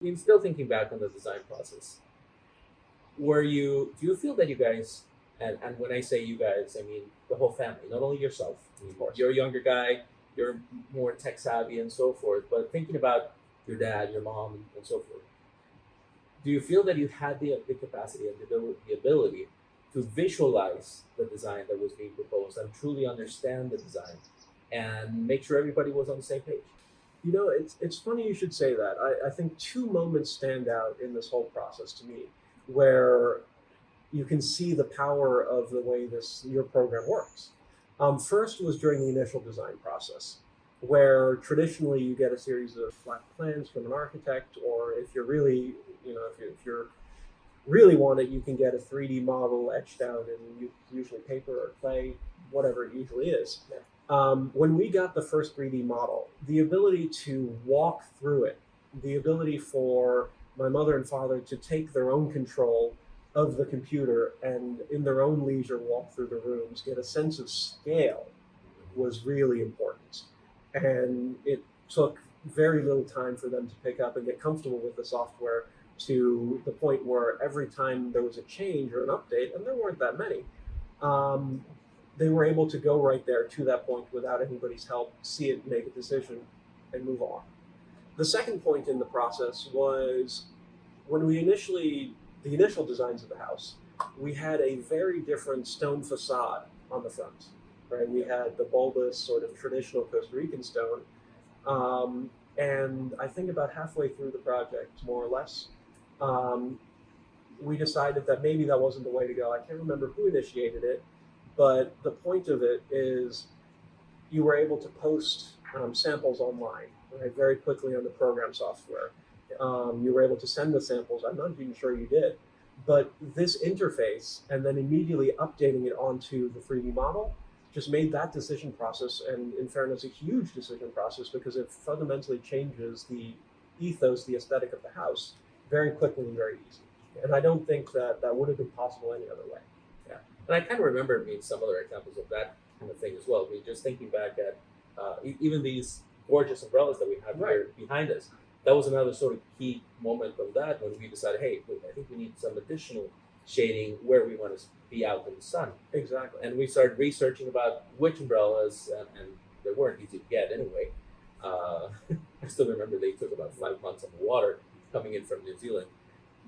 In still thinking back on the design process, do you feel that you guys, and when I say you guys, I mean the whole family, not only yourself. I mean, Of course. you're a younger guy, you're more tech savvy and so forth, but thinking about your dad, your mom, and so forth, do you feel that you had the capacity and the ability to visualize the design that was being proposed and truly understand the design and make sure everybody was on the same page? It's funny you should say that. I think two moments stand out in this whole process to me, where you can see the power of the way this your program works. First was during the initial design process, where traditionally you get a series of flat plans from an architect, or if you're really, if you're really want it, you can get a 3D model etched out in usually paper or clay, whatever it usually is. Yeah. When we got the first 3D model, the ability to walk through it, the ability for my mother and father to take their own control of the computer and in their own leisure walk through the rooms, get a sense of scale was really important. And it took very little time for them to pick up and get comfortable with the software to the point where every time there was a change or an update, and there weren't that many, um, they were able to go right there to that point without anybody's help, see it, make a decision, and move on. The second point in the process was when the initial designs of the house, we had a very different stone facade on the front. Right, we had the bulbous sort of traditional Costa Rican stone, and I think about halfway through the project, more or less, um, we decided that maybe that wasn't the way to go. I can't remember who initiated it, but the point of it is you were able to post samples online, right, very quickly on the program software. You were able to send the samples. I'm not even sure you did, but this interface and then immediately updating it onto the 3D model just made that decision process, and in fairness, a huge decision process because it fundamentally changes the ethos, the aesthetic of the house very quickly and very easy. And I don't think that that would have been possible any other way. Yeah, and I kind of remember being some other examples of that kind of thing as well. I mean, just thinking back at even these gorgeous umbrellas that we have Right. here behind us. That was another sort of key moment of that when we decided, hey, wait, I think we need some additional shading where we want to be out in the sun. Exactly. And we started researching about which umbrellas, and they weren't easy to get anyway. I still remember they took about 5 months on the water coming in from New Zealand.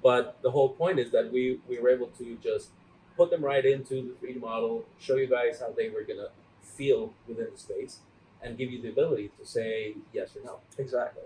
But the whole point is that we were able to just put them right into the 3D model, show you guys how they were going to feel within the space, and give you the ability to say yes or no. Exactly.